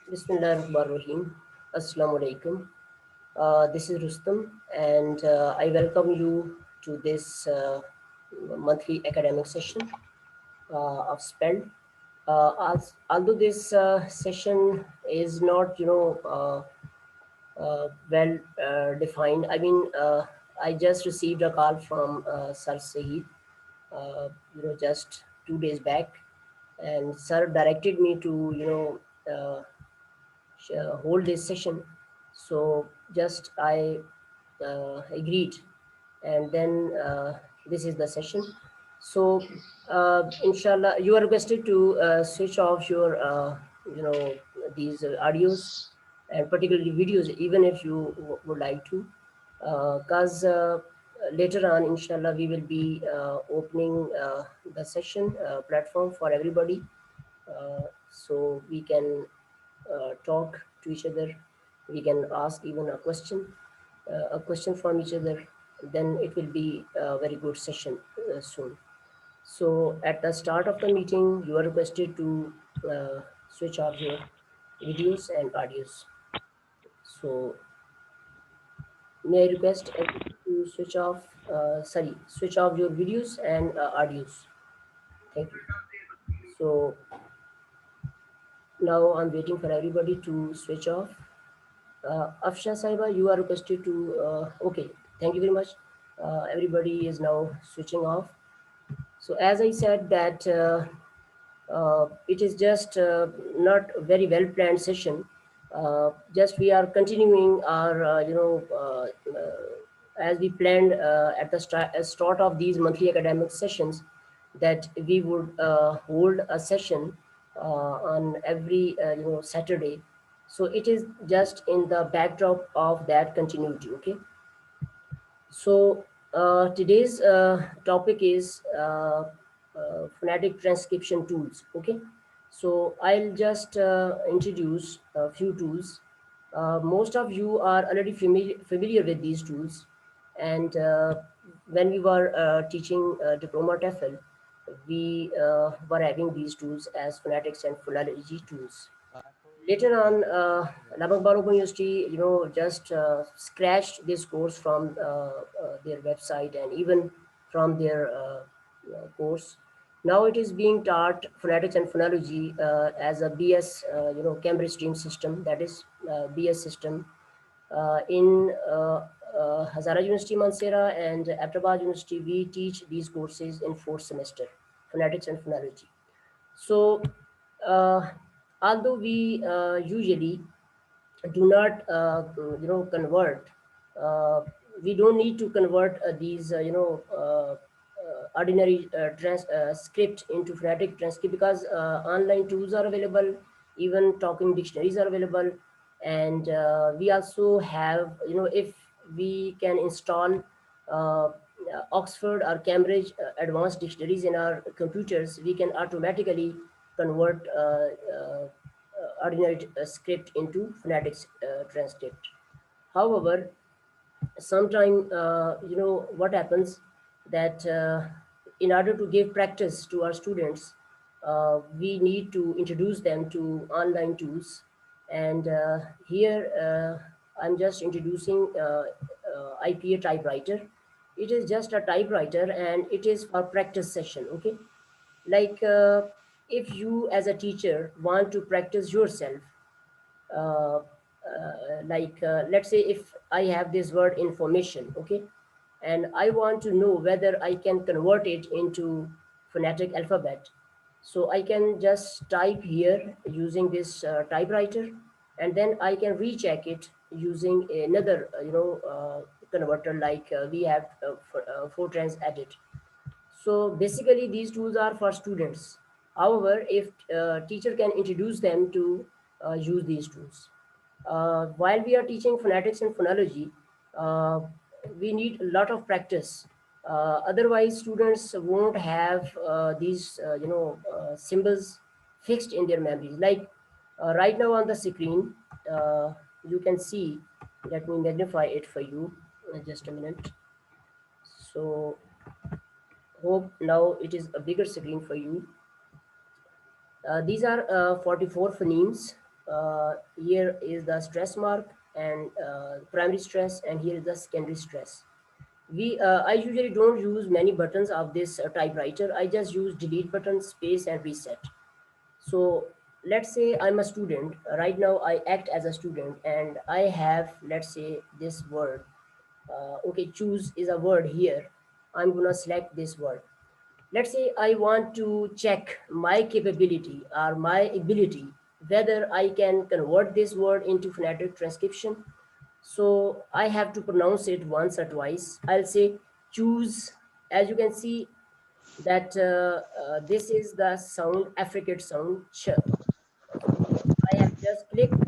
Bismillahirrahmanirrahim. Assalamu alaikum. This is Rustam, and I welcome you to this monthly academic session of SPELD. Although this session is not, well defined, I just received a call from Sir Saeed, just 2 days back, and Sir directed me to, hold this session. So just I agreed, and then this is the session. So inshallah, you are requested to switch off your these audios and particularly videos, even if you would like to, because later on, inshallah, we will be opening the session platform for everybody, so we can talk to each other. We can ask even a question from each other. Then it will be a very good session soon. So at the start of the meeting, you are requested to switch off your videos and audios. So may I request everybody to switch off your videos and audios. Thank you. So now I'm waiting for everybody to switch off. Afsha Saiba, you are requested to. Okay, thank you very much. Everybody is now switching off. So as I said that it is just not a very well planned session. Just we are continuing our as we planned at the start of these monthly academic sessions, that we would hold a session on every Saturday. So it is just in the backdrop of that continuity. Okay. So today's topic is phonetic transcription tools. Okay, so I'll just introduce a few tools. Most of you are already familiar with these tools, and when we were teaching diploma TEFL, we were having these tools as phonetics and phonology tools. Later on, Labak Balogun University, just scratched this course from their website and even from their course. Now it is being taught phonetics and phonology as a BS, Cambridge Stream system, that is BS system in Hazara University, Mansehra, and Aptabad University. We teach these courses in fourth semester, phonetics and phonology. So, uh, although we usually do not, convert, uh, we don't need to convert these, ordinary script into phonetic transcript, because online tools are available, even talking dictionaries are available, and we also have, if we can install uh, Oxford or Cambridge advanced dictionaries in our computers, we can automatically convert ordinary script into phonetics transcript. However, sometime, what happens, that in order to give practice to our students, we need to introduce them to online tools. And here I'm just introducing IPA typewriter. It is just a typewriter, and it is for practice session. Okay, like if you as a teacher want to practice yourself, uh, let's say if I have this word information, okay, and I want to know whether I can convert it into phonetic alphabet. So I can just type here using this typewriter, and then I can recheck it using another, converter, like we have Fortran's Edit. So basically, these tools are for students. However, if teacher can introduce them to use these tools, while we are teaching phonetics and phonology, uh, we need a lot of practice. Otherwise, students won't have these, symbols fixed in their memories. Like right now on the screen, you can see. Let me magnify it for you. Just a minute. So hope now it is a bigger screen for you. These are 44 phonemes. Here is the stress mark and primary stress, and here is the secondary stress. I usually don't use many buttons of this typewriter. I just use delete button, space, and reset. So let's say I'm a student. Right now, I act as a student and I have, let's say, this word. Okay, choose is a word here. I'm gonna select this word. Let's say I want to check my capability or my ability, whether I can convert this word into phonetic transcription. So I have to pronounce it once or twice. I'll say choose. As you can see, that this is the sound, affricate sound, ch. So I have just clicked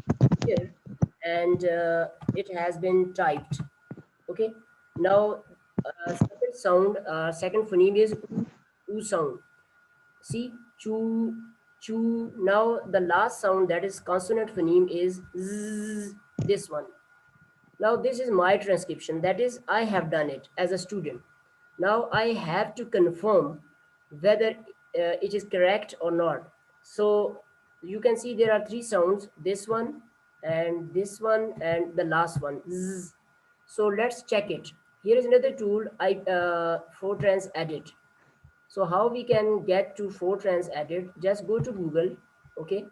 here and it has been typed. Okay. Now, second sound, second phoneme is oo, oo sound. See, chew, chew. Now, the last sound, that is consonant phoneme, is z, this one. Now, this is my transcription. That is, I have done it as a student. Now, I have to confirm whether it is correct or not. So, you can see there are three sounds, this one, and the last one. Zzz. So, let's check it. Here is another tool, Fortran Edit. So how we can get to Fortran Edit? Just go to Google, okay,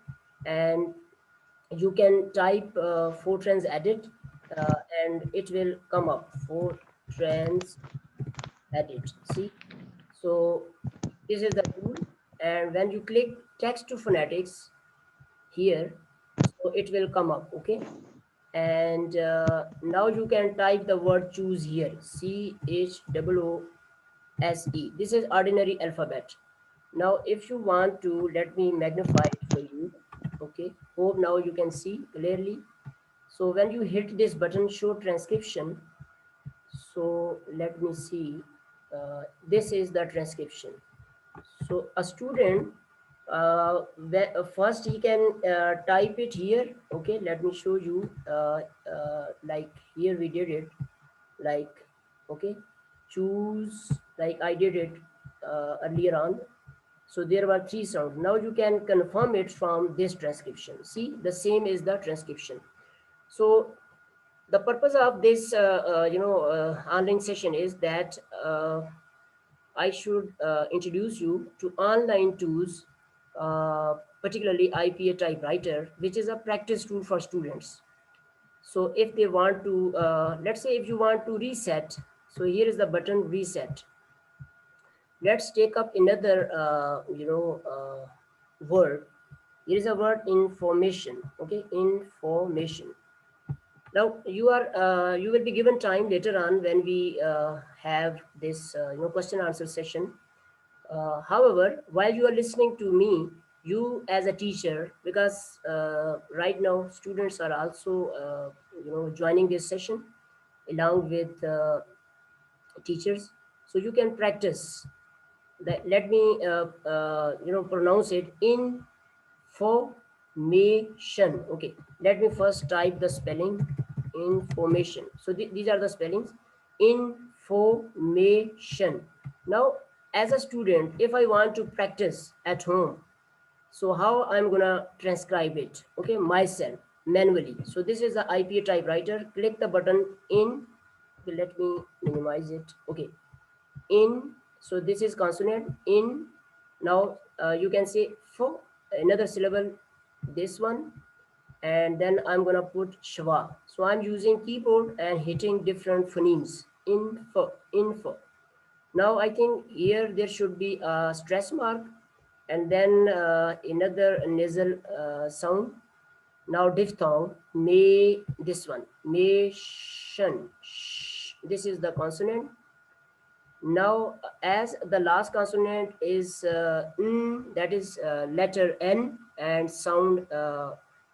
and you can type Fortran Edit, and it will come up Fortran Edit. See, so this is the tool, and when you click text to phonetics here, so it will come up, okay. And now you can type the word choose here, CHOOSE. This is ordinary alphabet. Now, if you want to, let me magnify it for you. Okay, hope now you can see clearly. So when you hit this button, show transcription. So let me see. This is the transcription. So a student, first he can type it here. Okay, let me show you. Like here we did it. Like, okay, choose. Like I did it earlier on. So there were three sounds. Now you can confirm it from this transcription. See, the same is the transcription. So the purpose of this, online session is that I should introduce you to online tools, particularly IPA typewriter, which is a practice tool for students. So if they want to, let's say if you want to reset, so here is the button reset. Let's take up another, word. Here is a word information. Okay, information. Now you will be given time later on when we have this question answer session. However, while you are listening to me, you as a teacher, because right now students are also joining this session along with teachers, so you can practice that. Let me pronounce it, information. Okay, let me first type the spelling, information. So these are the spellings, information. Now, as a student, if I want to practice at home, so how I'm gonna transcribe it, okay, myself manually. So this is the IPA typewriter. Click the button in. Okay, let me minimize it. Okay, in. So this is consonant in. Now you can say for another syllable, this one, and then I'm gonna put shwa. So I'm using keyboard and hitting different phonemes. Info. Now I think here there should be a stress mark, and then another nasal sound. Now diphthong, may, this one, may, shun. This is the consonant. Now, as the last consonant is n, that is letter N and sound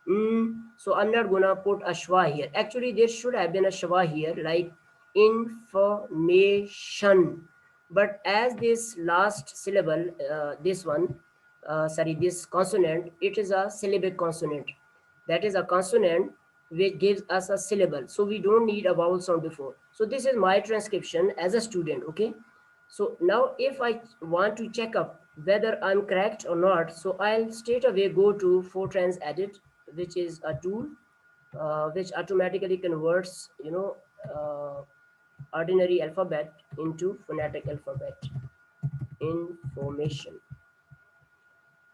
n, so I'm not gonna put a shwa here. Actually, there should have been a shwa here, like information. But as this last syllable, this consonant, it is a syllabic consonant. That is a consonant which gives us a syllable. So we don't need a vowel sound before. So this is my transcription as a student, okay? So now if I want to check up whether I'm correct or not, so I'll straight away go to Fortran Edit. which is a tool which automatically converts, ordinary alphabet into phonetic alphabet information.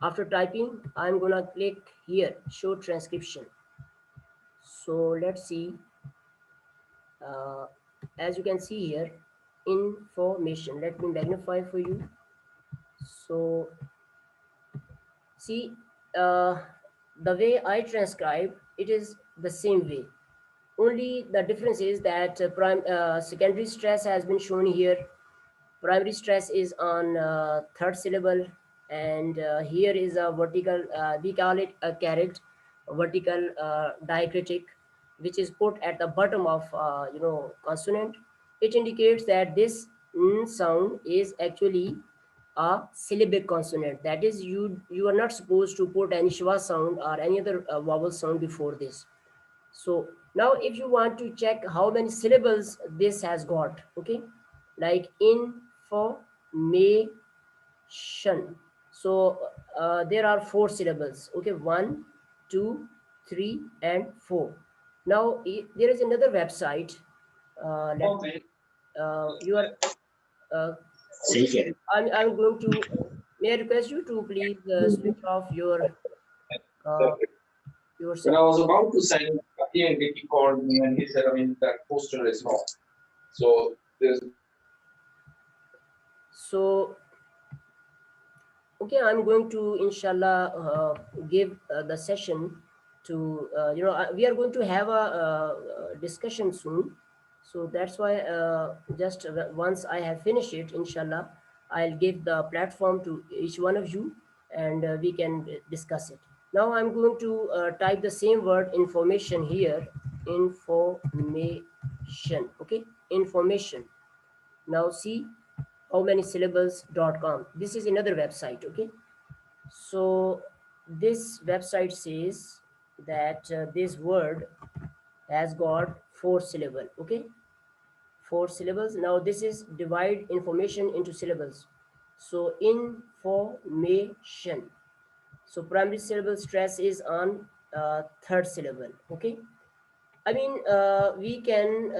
After typing, I'm gonna click here, show transcription. So let's see. Uh, as you can see here, information. Let me magnify for you. So see, uh, the way I transcribe, it is the same way. Only the difference is that secondary stress has been shown here. Primary stress is on third syllable, and here is a vertical, we call it a caret, a vertical diacritic, which is put at the bottom of consonant. It indicates that this n sound is actually a syllabic consonant. That is, you are not supposed to put any schwa sound or any other vowel sound before this. So now if you want to check how many syllables this has got, okay, like information. So there are four syllables, okay, one, two, three, and four. Now there is another website. Let you are okay. I'm going to. May I request you to please switch off uh, your When I sound. was about to send, Ian Dickey called me and he said, I mean, that poster is wrong. So there's So okay, I'm going to inshallah give the session to we are going to have a discussion soon. So that's why just once I have finished it, inshallah, I'll give the platform to each one of you, and we can discuss it. Now I'm going to type the same word information here. Information. Okay, information. Now see how many syllables.com. This is another website. Okay, so this website says that this word has got four syllable. Okay, four syllables. Now this is divide information into syllables. So information. So primary syllable stress is on third syllable. Okay, I mean, we can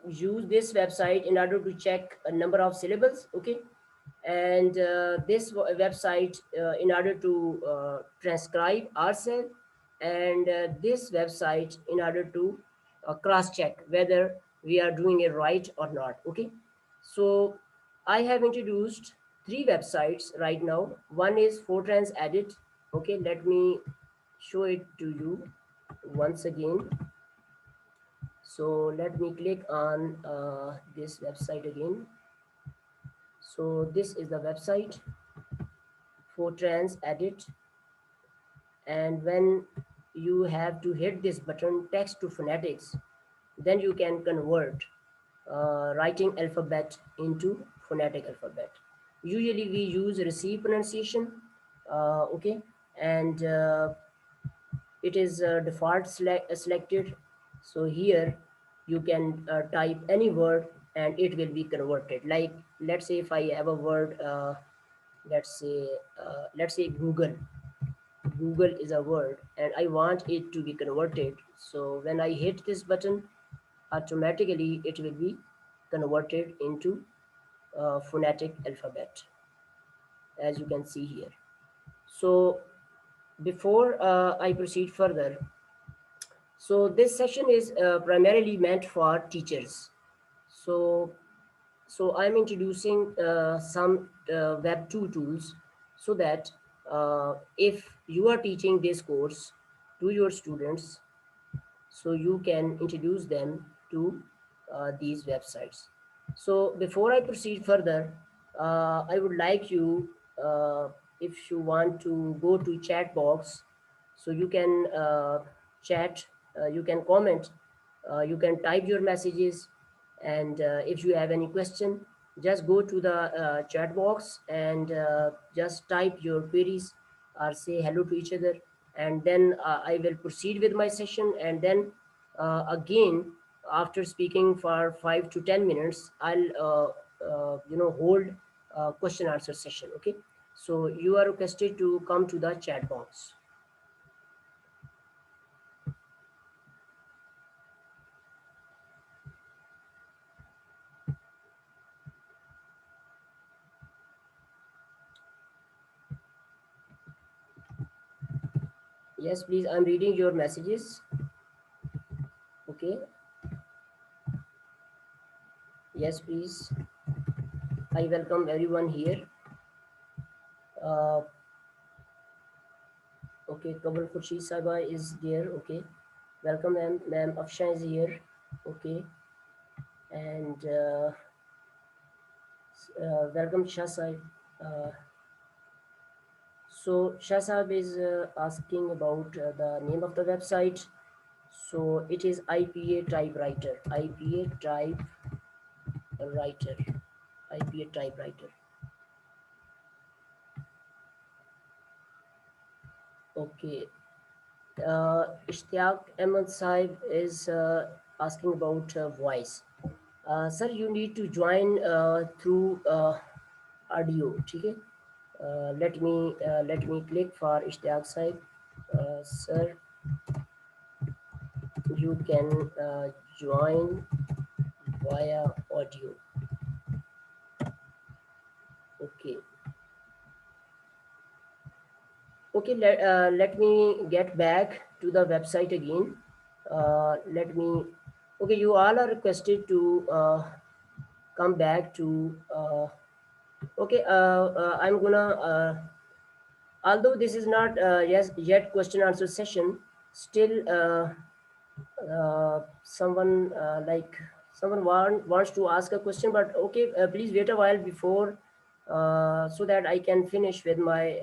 use this website in order to check a number of syllables, okay? And this website in order to transcribe ourselves, and this website in order to cross-check whether we are doing it right or not, okay? So I have introduced three websites right now. One is Fortran's Edit, okay? Let me show it to you once again. So let me click on this website again. So this is the website Fortran's Edit, and when you have to hit this button text to phonetics, then you can convert writing alphabet into phonetic alphabet. Usually we use receive pronunciation, okay, and it is default selected. So here you can type any word and it will be converted. Like let's say if I have a word, let's say Google. Google is a word and I want it to be converted. So when I hit this button, automatically it will be converted into phonetic alphabet, as you can see here. So before I proceed further, so this session is primarily meant for teachers. So, so I'm introducing some Web2 tools so that if you are teaching this course to your students, so you can introduce them to these websites. So before I proceed further, I would like you, if you want to go to chat box, so you can chat, you can comment, you can type your messages, and if you have any question, just go to the chat box and just type your queries or say hello to each other, and then I will proceed with my session, and then again after speaking for 5 to 10 minutes, I'll hold question answer session. Okay, so you are requested to come to the chat box. Yes, please. I'm reading your messages. Okay. Yes, please. I welcome everyone here. Uh, okay, Kabul Khurshid Saiba is there. Okay. Welcome, ma'am. Ma'am Afshan is here. Okay. And welcome, Shah Saib. Uh, so, Shah Saib is asking about the name of the website. So, it is IPA Typewriter. IPA Typewriter. IPA Typewriter. Okay. Ishtiaq Ahmed Saib is asking about voice. Sir, you need to join through audio. ठीक है? Let me click for Ishtiaq Saib. Sir, you can join via audio. Okay. Okay. Let me get back to the website again. Let me. Okay, you all are requested to come back to. Okay, I'm gonna. Although this is not yes yet question answer session, still someone someone wants to ask a question. But okay, please wait a while before, so that I can finish with my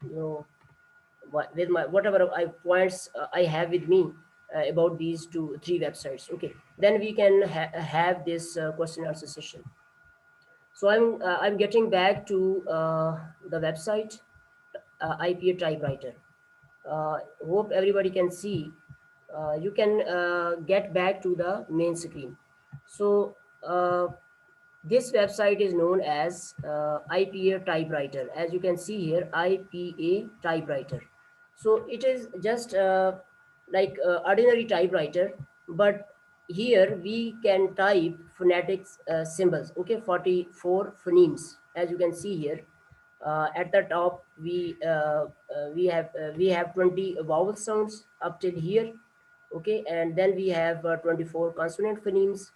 you know with my whatever I points I have with me about these two three websites. Okay, then we can have this question answer session. So I'm getting back to the website IPA typewriter. Hope everybody can see. You can get back to the main screen. So this website is known as IPA typewriter. As you can see here, IPA typewriter. So it is just like ordinary typewriter, but here we can type phonetics symbols. Okay, 44 phonemes. As you can see here, at the top we have 20 vowel sounds up till here. Okay, and then we have 24 consonant phonemes,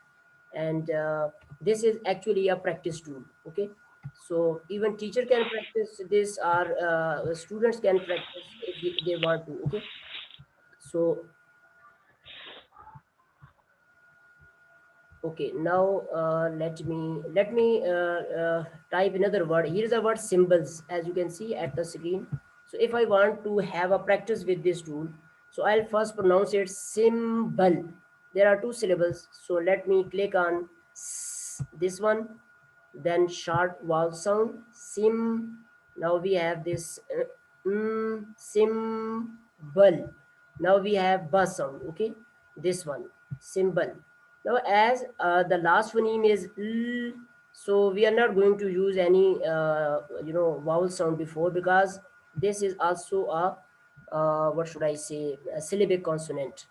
and this is actually a practice tool. Okay, so even teacher can practice this, or students can practice if they want to. Okay, so okay, now let me type another word. Here is the word symbols, as you can see at the screen. So if I want to have a practice with this tool, so I'll first pronounce it symbol. There are two syllables, so let me click on this one, then short vowel sound sim. Now we have this symbol. Now we have bus sound. Okay, this one symbol. Now as the last phoneme is l, so we are not going to use any vowel sound before, because this is also a what should I say, a syllabic consonant.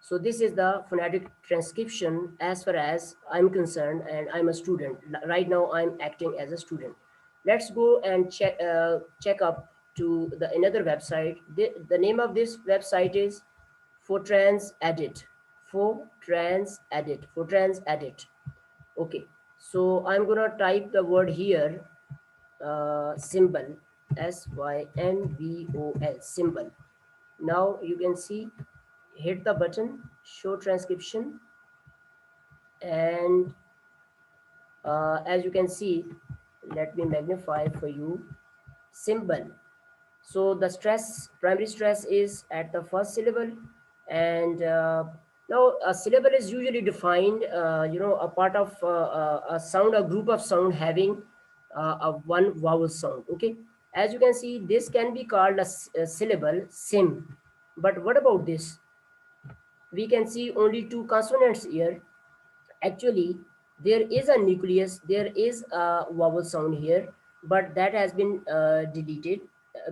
So this is the phonetic transcription as far as I'm concerned, and I'm a student. Right now, I'm acting as a student. Let's go and check up to the another website. The name of this website is Fortrans Edit. Fortrans Edit. Fortrans Edit. Okay. So I'm gonna type the word here, symbol, symbol, symbol. Now you can see, hit the button, show transcription, and as you can see, let me magnify for you, symbol. So the stress, primary stress is at the first syllable, and now a syllable is usually defined, a part of a sound, a group of sound having a one vowel sound. Okay, as you can see, this can be called a syllable, sim. But what about this? We can see only two consonants here. Actually, there is a nucleus, there is a vowel sound here, but that has been deleted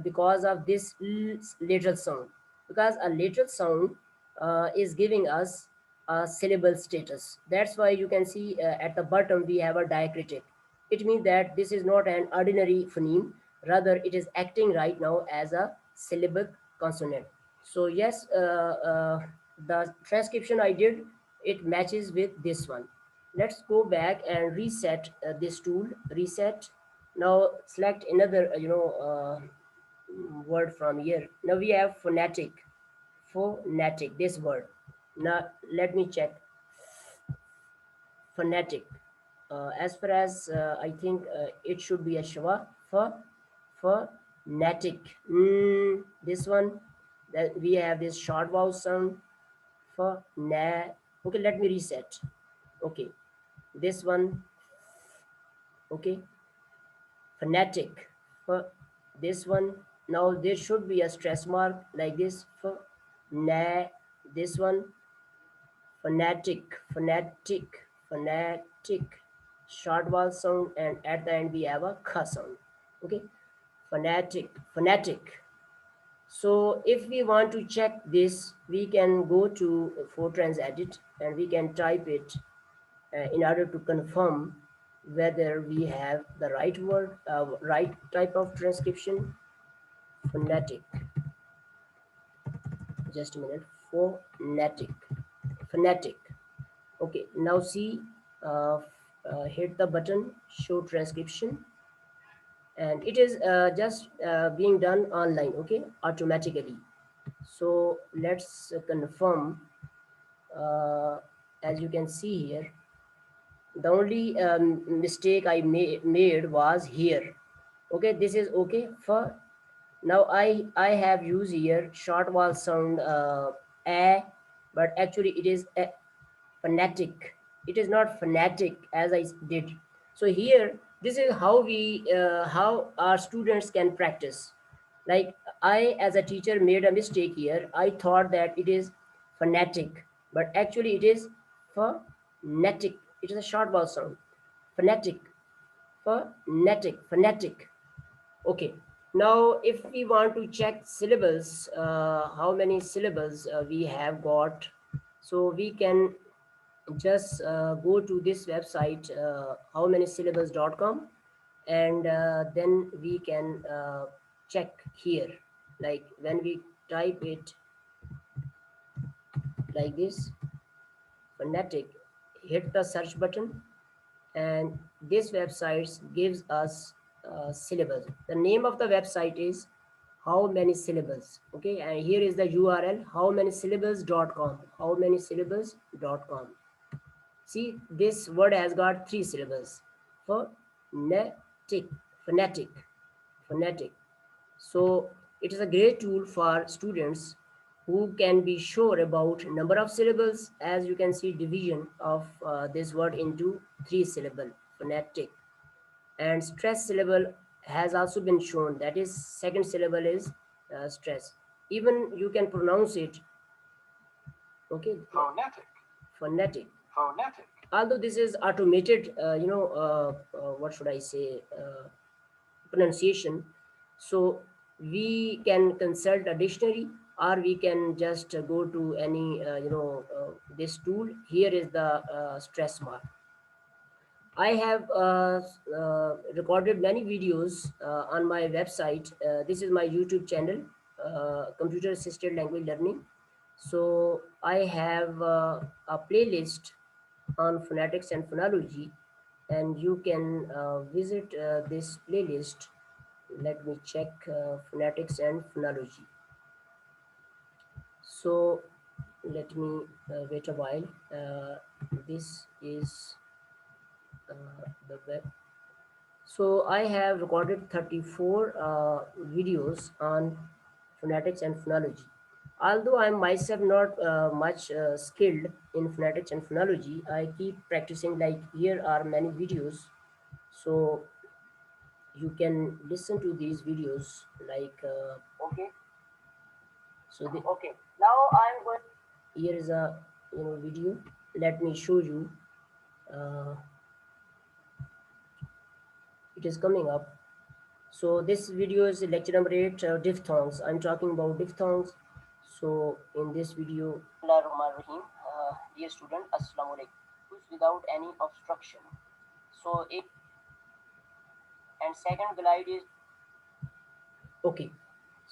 because of this lateral sound. Because a lateral sound is giving us a syllable status. That's why you can see at the bottom we have a diacritic. It means that this is not an ordinary phoneme, rather it is acting right now as a syllabic consonant. So yes, the transcription I did, it matches with this one. Let's go back and reset this tool. Reset. Now select another, word from here. Now we have phonetic. Phonetic. This word. Now let me check. Phonetic. As far as I think it should be a shwa. Phonetic. This one. That we have this short vowel sound for na. Okay, let me reset. Okay, this one. Okay, phonetic for this one. Now there should be a stress mark like this for na. This one, phonetic, short vowel sound, and at the end we have a kha sound. Okay, phonetic. So if we want to check this, we can go to Fortran's edit and we can type it in order to confirm whether we have the right word, right type of transcription. Phonetic. Just a minute. Phonetic. Okay. Now see, hit the button, show transcription, and it is just being done online. Okay, automatically. So let's confirm. Uh, as you can see here, the only mistake I made was here. Okay, this is okay for now. I have used here short vowel sound a, but actually it is a phonetic. It is not phonetic as I did. So here, this is how our students can practice. Like I, as a teacher, made a mistake here. I thought that it is phonetic, but actually it is phonetic. It is a short vowel sound. Phonetic, phonetic. Okay. Now, if we want to check syllables, how many syllables we have got, so we can just go to this website, howmanysyllables.com, and then we can check here. Like when we type it like this, phonetic, hit the search button, and this website gives us syllables. The name of the website is how many syllables. Okay, and here is the URL, howmanysyllables.com. Howmanysyllables.com. See, this word has got 3 syllables. Phonetic, phonetic, phonetic. So it is a great tool for students who can be sure about number of syllables. As you can see, division of this word into 3 syllable, phonetic. And stress syllable has also been shown. That is, second syllable is stress. Even you can pronounce it. Okay, phonetic. Although this is automated, what should I say, pronunciation. So we can consult a dictionary, or we can just go to any, this tool. Here is the stress mark. I have recorded many videos on my website. This is my YouTube channel, Computer Assisted Language Learning. So I have a playlist on phonetics and phonology, and you can visit this playlist. Let me check phonetics and phonology. So let me wait a while. This is the web. So I have recorded 34 videos on phonetics and phonology. Although I am myself not much skilled in phonetics and phonology, I keep practicing. Like here are many videos, so you can listen to these videos. Like okay, so okay. Now I'm going. Here is a video. Let me show you. Uh, it is coming up. So this video is lecture number 8, diphthongs. I'm talking about diphthongs. So in this video, Rahim, dear student, Assalamu alaikum, without any obstruction. So it and second glide is okay.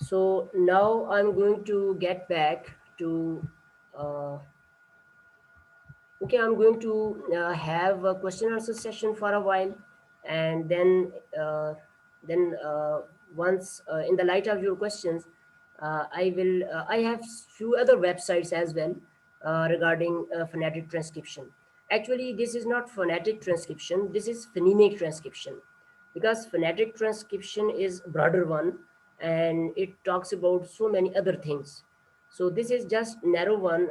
So now I'm going to get back to. Uh, okay, I'm going to have a question answer session for a while, and then once in the light of your questions, I will. I have few other websites as well regarding phonetic transcription. Actually, this is not phonetic transcription. This is phonemic transcription, because phonetic transcription is broader one, and it talks about so many other things. So this is just narrow one,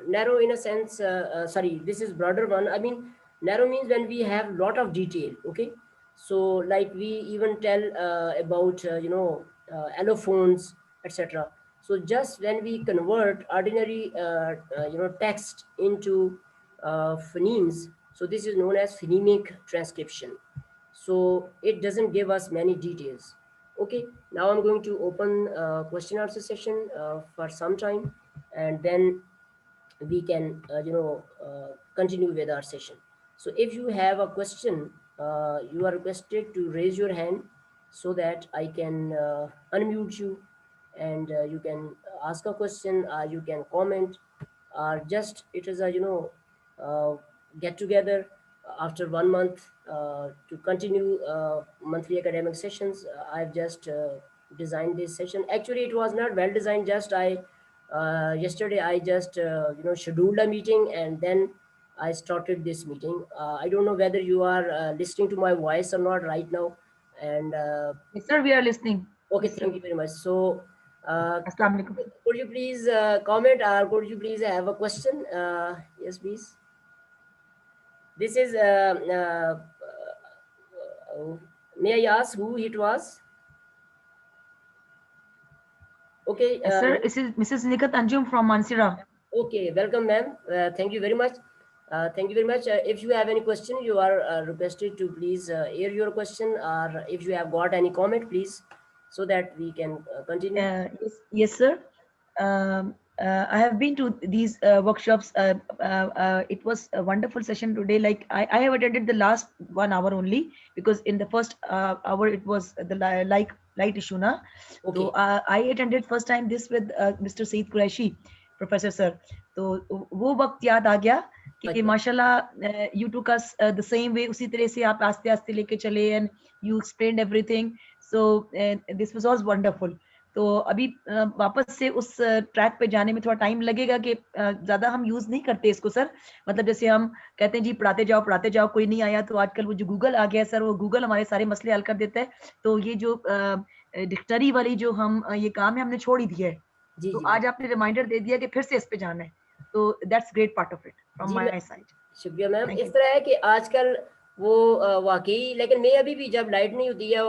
narrow in a sense. Sorry, this is broader one. I mean, narrow means when we have lot of detail. Okay, so like we even tell about allophones, etc. So just when we convert ordinary text into phonemes, so this is known as phonemic transcription. So it doesn't give us many details. Okay, now I'm going to open question answer session for some time, and then we can continue with our session. So if you have a question, you are requested to raise your hand so that I can unmute you, and you can ask a question, or you can comment, or just it is a uh, get together after 1 month to continue monthly academic sessions. I've just designed this session. Actually, it was not well designed. Just I yesterday I just scheduled a meeting, and then I started this meeting. I don't know whether you are listening to my voice or not right now. And Yes, sir, we are listening. okay, Yes, sir. thank you very much. So Assalamu alaikum. could you please comment, or could you please have a question? Yes, please. This is may I ask who it was? Okay. Yes, sir, this is Mrs. Nikat Anjum from Mansira. Okay, welcome, ma'am. Thank you very much. Thank you very much. If you have any question, you are requested to please air your question, or if you have got any comment, please, so that we can continue. Yes, yes, sir. I have been to these workshops. It was a wonderful session today. Like I have attended the last 1 hour only, because in the first hour it was the light issue na. Okay. So I attended first time this with Mr. Saeed Qureshi, Professor sir. तो वो वक्त याद आ गया कि Okay. माशाल्लाह you took us the same way, उसी तरह से आप आस्ते आस्ते लेके चले, and you explained everything. So this was all wonderful. तो अभी वापस से उस ट्रैक पे जाने में थोड़ा टाइम लगेगा, कि ज्यादा हम यूज नहीं करते इसको सर. मतलब जैसे हम कहते हैं जी पढ़ाते जाओ, कोई नहीं आया तो आजकल वो जो गूगल आ गया सर, वो गूगल हमारे सारे मसले हल कर देता है. तो ये जो डिक्शनरी वाली जो हम ये काम है, हमने छोड़ ही दिया है. जी तो जी आज आपने रिमाइंडर दे दिया कि फिर से इस पे जाना है. तो that's great part of it from जी माय साइड. शुक्रिया मैम. Thank इस you. तरह है कि आजकल वो वाकई, लेकिन मैं अभी भी जब लाइट नहीं होती है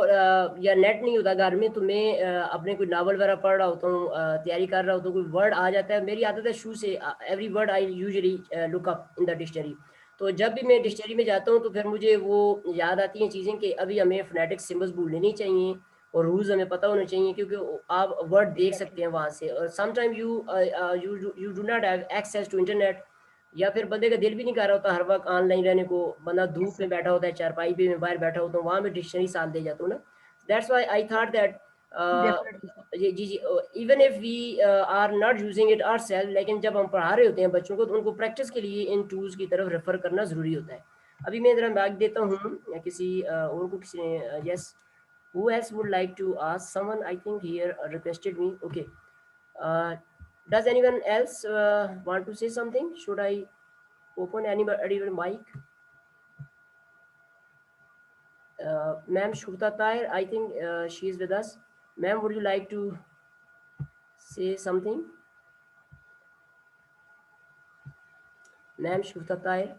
या नेट नहीं होता घर में, तो मैं अपने कोई नावल वगैरह पढ़ रहा होता हूँ, तैयारी कर रहा होता हूँ, कोई वर्ड आ जाता है. मेरी आदत है शुरू से, every word I usually look up in the dictionary. तो जब भी मैं डिक्शनरी में जाता हूँ, तो फिर मुझे वो याद आती हैं चीज़ें कि अभी हमें फोनेटिक सिम्बल्स भूलने नहीं चाहिए, और रूल्स हमें पता होने चाहिए, क्योंकि आप वर्ड देख सकते हैं वहाँ से. और sometime you do not have access to internet, या फिर बंदे का दिल भी नहीं कर रहा होता हर वक्त ऑनलाइन रहने को. बंदा धूप में बैठा होता है, चारपाई पे, मैं बाहर बैठा होता हूँ, वहाँ मैं डिक्शनरी साथ दे जाता हूँ ना. That's why I thought that जी जी, even if we are not using it ourselves, लेकिन जब हम पढ़ा रहे होते हैं बच्चों को, तो उनको प्रैक्टिस के लिए इन टूल्स की तरफ रेफर करना ज़रूरी होता है. अभी मैं ज़रा बैग देता हूँ किसी और को, किसी ने yes, who else would like to ask? Someone I think here requested me. Okay. Does anyone else want to say something? Should I open anybody mic? Ma'am Shurta Tahir, I think she is with us. Ma'am, would you like to say something? Ma'am Shurta Tahir,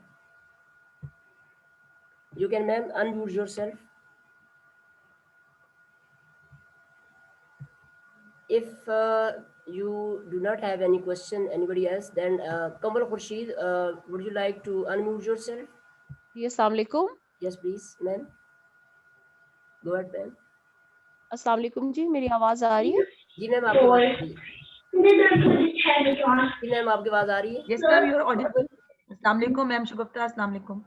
you can, ma'am, unmute yourself. If you do not have any question, anybody else, then Kamal Khurshid, would you like to unmute yourself? Yes, Assalamu alaikum. Yes, please, ma'am. Go ahead, ma'am. अस्सलाम वालेकुम जी, मेरी आवाज आ रही है? जी ma'am, आपकी आवाज आ रही है. जी मैम, आपकी आवाज आ रही है. Yes, ma'am, you are audible. Assalamu alaikum, ma'am Shugufta. Assalamu alaikum.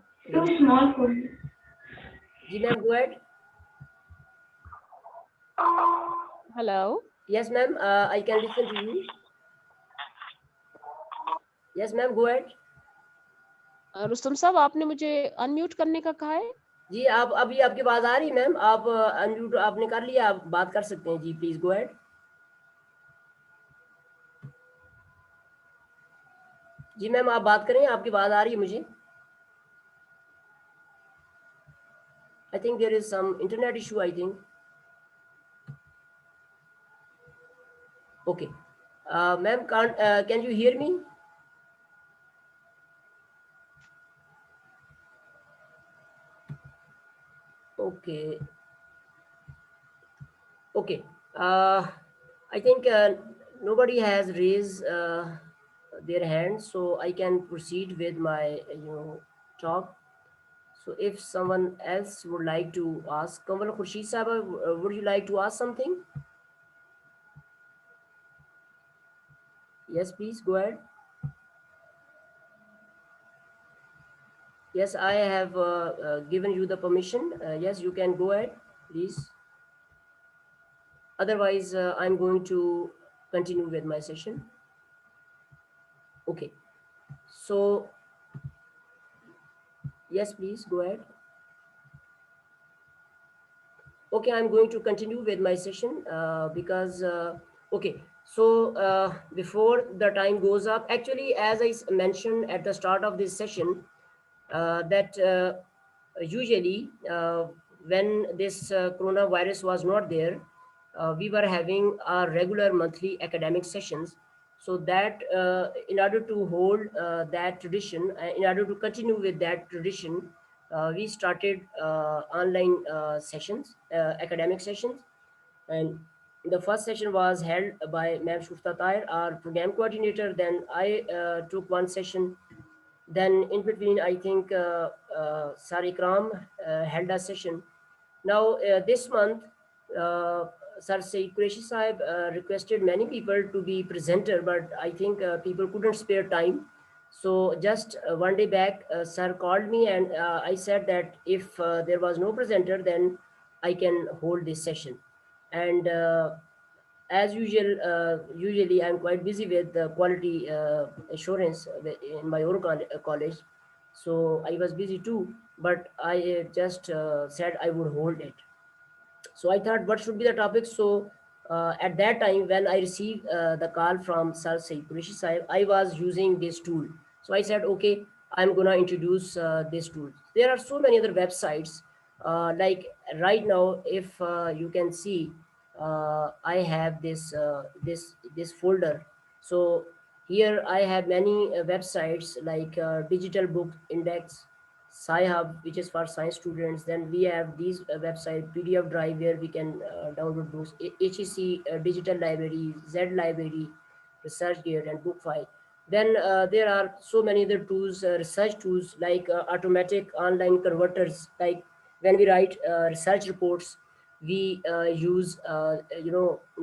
जी ma'am, go ahead. Hello. Yes, ma'am. I can listen to you. Yes, ma'am. Go ahead. Rustam साहब आपने मुझे अनम्यूट करने का कहा है? जी, आप अभी आपकी आवाज आ रही है मैम, आप अनम्यूट आपने कर लिया, आप बात कर सकते हैं जी, प्लीज गो अहेड। जी मैम, आप बात करें, आपकी आवाज आ रही है मुझे। I think there is some internet issue, I think. Okay ma'am, can you hear me? Okay okay. I think nobody has raised their hand, so I can proceed with my talk. So if someone else would like to ask, Kamal Khurshid Sahaba, would you like to ask something? Yes, please go ahead. Yes, I have given you the permission. Yes, you can go ahead, please. Otherwise, I'm going to continue with my session. Okay. So, yes, please go ahead. Okay, I'm going to continue with my session because okay, so before the time goes up, actually, as I mentioned at the start of this session, that usually when this coronavirus was not there, we were having our regular monthly academic sessions. So that in order to hold that tradition, in order to continue with that tradition, we started online sessions, academic sessions. And the first session was held by Ma'am Shufta Tahir, our program coordinator. Then I took one session. Then in between, I think Sar Ikram held a session. Now this month, Sir Saeed Qureshi Sahib requested many people to be presenter, but I think people couldn't spare time. So just one day back, Sir called me and I said that if there was no presenter, then I can hold this session. And as usual, usually I'm quite busy with the quality assurance in my own college. So I was busy too, but I just said I would hold it. So I thought, what should be the topic? So at that time, when I received the call from Sir Saeed Qureshi Sahib, I was using this tool. So I said, okay, I'm gonna introduce this tool. There are so many other websites. Like right now, if you can see, I have this folder. So here I have many websites like Digital Book Index, Sci-Hub, which is for science students. Then we have these website, PDF Drive, where we can download books, HEC Digital Library, Z Library, ResearchGate, and Bookfile. Then there are so many other tools, research tools like automatic online converters. Like when we write research reports, we use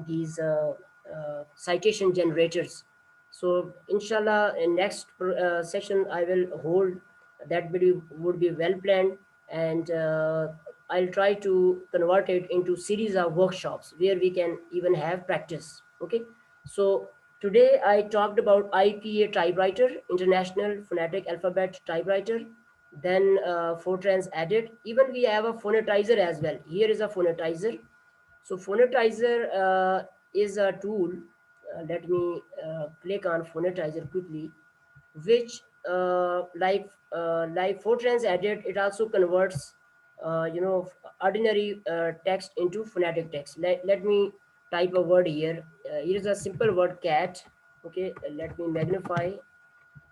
these citation generators. So inshallah, in next session, I will hold that video would be well planned, and I'll try to convert it into series of workshops where we can even have practice. Okay, so today I talked about IPA typewriter, International Phonetic Alphabet typewriter, then Fortran's Edit. Even we have a phonetizer as well. Here is a phonetizer. So phonetizer is a tool. Let me click on phonetizer quickly, which like Fortran's Edit, it also converts ordinary text into phonetic text. Let me type a word here. Here is a simple word, cat. Okay, let me magnify.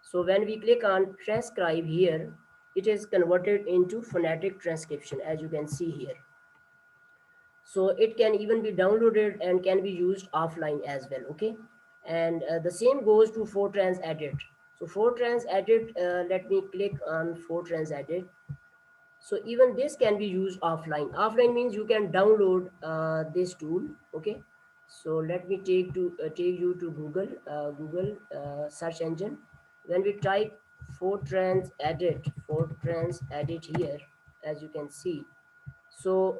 So when we click on transcribe here, it is converted into phonetic transcription, as you can see here. So it can even be downloaded and can be used offline as well. Okay, and the same goes to Fortran's Edit. So Fortran's Edit, let me click on Fortran's Edit. So even this can be used offline. Offline means you can download this tool. Okay, so let me take you to Google search engine. When we type Fortran's Edit here, as you can see, so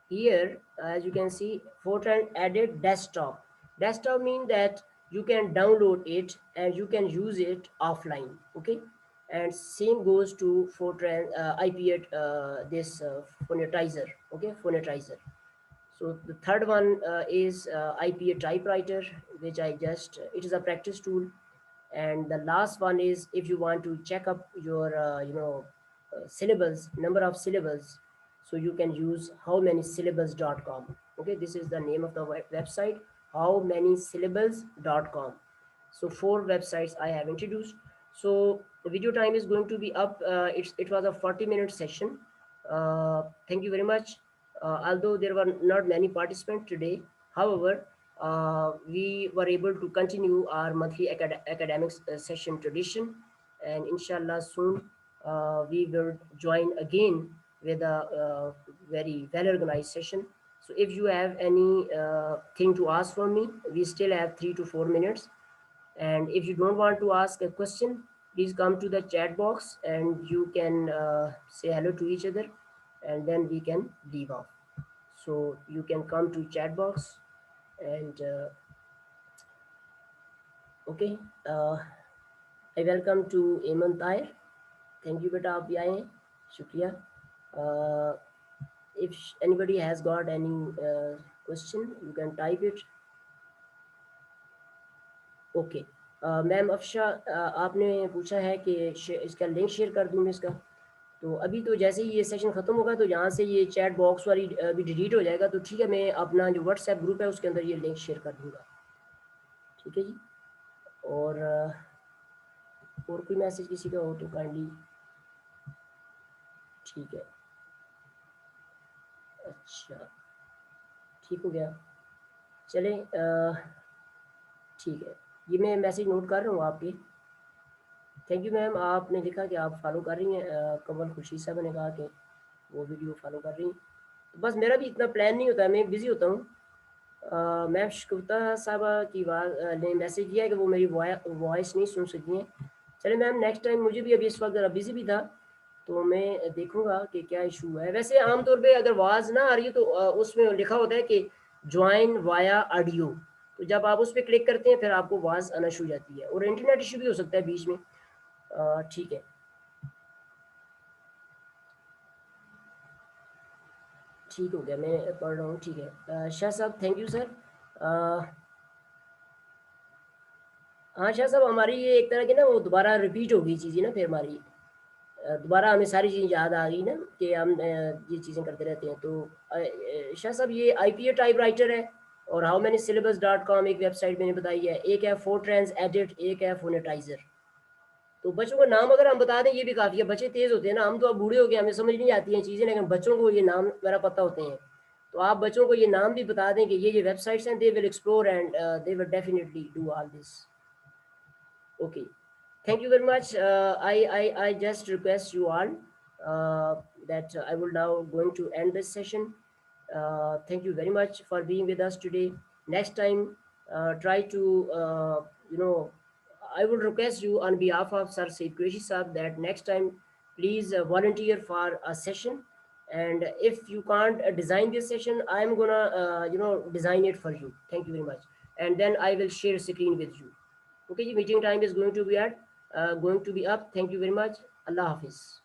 Here, as you can see, Fortran added desktop. Desktop means that you can download it and you can use it offline. Okay, and same goes to Fortran IP8 this phonetizer. Okay, phonetizer. So the third one is IPA typewriter, which I just it is a practice tool. And the last one is if you want to check up your syllables, number of syllables, so you can use howmanysyllables.com. Okay, this is the name of the website, howmanysyllables.com. So four websites I have introduced. So the video time is going to be up. It was a 40-minute session. Thank you very much. Although there were not many participants today, however, we were able to continue our monthly academics session tradition, and inshallah soon we will join again with a very well organized session. So if you have any thing to ask from me, we still have 3 to 4 minutes. And if you don't want to ask a question, please come to the chat box and you can say hello to each other, and then we can leave off. So you can come to chat box and okay. I welcome to Eamon Tahir. Thank you beta, आप भी आए हैं, शुक्रिया. If anybody has got any question, you can type it. Okay ma'am Afsha, आपने पूछा है कि इसका लिंक शेयर कर दूँ मैं इसका. तो अभी तो जैसे ही ये सेशन ख़त्म होगा तो यहाँ से ये चैट बॉक्स वाली भी डिलीट हो जाएगा. तो ठीक है, मैं अपना जो व्हाट्सएप ग्रुप है उसके अंदर ये लिंक शेयर कर दूँगा. ठीक है जी. और कोई मैसेज किसी का हो तो काइंडली. ठीक है, अच्छा ठीक हो गया. चलें, ठीक है, ये मैं मैसेज नोट कर रहा हूँ आपके. थैंक यू मैम, आपने लिखा कि आप फॉलो कर रही हैं. कमल खुर्शीद साहब ने कहा कि वो वीडियो फॉलो कर रही हैं. तो बस मेरा भी इतना प्लान नहीं होता, मैं बिज़ी होता हूँ. मैम शकुफ्ता साहबा की बात ने मैसेज किया है कि वो मेरी वॉइस नहीं सुन सकी हैं. चले मैम, नेक्स्ट टाइम मुझे भी अभी इस वक्त ज़रा बिज़ी भी था तो मैं देखूंगा कि क्या इशू है. वैसे आमतौर पे अगर आवाज़ ना आ रही है तो उसमें लिखा होता है कि ज्वाइन वाया ऑडियो. तो जब आप उस पर क्लिक करते हैं फिर आपको आवाज़ आना शुरू हो जाती है. और इंटरनेट इशू भी हो सकता है बीच में. ठीक है, ठीक हो गया, मैं पढ़ रहा हूँ. ठीक है शाह साहब, थैंक यू सर. हाँ शाह साहब, हमारी ये एक तरह की ना वो दोबारा रिपीट हो गई चीज़ें ना, फिर हमारी दोबारा हमें सारी चीज़ें याद आ गई ना कि हम ये चीज़ें करते रहते हैं. तो शाह साहब, ये IPA टाइप राइटर है और हाउ मैनी syllabus.com एक वेबसाइट मैंने बताई है. एक है फोर्ट्रांस एडिट, एक है फोनेटाइजर. तो बच्चों को नाम अगर हम बता दें ये भी काफ़ी है. बच्चे तेज़ होते हैं ना, हम तो अब बूढ़े हो गए, हमें समझ नहीं आती हैं चीज़ें, लेकिन बच्चों को ये नाम वगैरह पता होते हैं. तो आप बच्चों को ये नाम भी बता दें कि ये वेबसाइट्स हैं. They will explore and they will definitely do all this. Okay, thank you very much. I just request you all that I will now going to end this session. Thank you very much for being with us today. Next time, try to I would request you on behalf of Sir Said Qureshi Saab that next time please volunteer for a session. And if you can't design this session, I'm gonna design it for you. Thank you very much. And then I will share screen with you. Okay, meeting time is going to be up. Thank you very much. Allah Hafiz.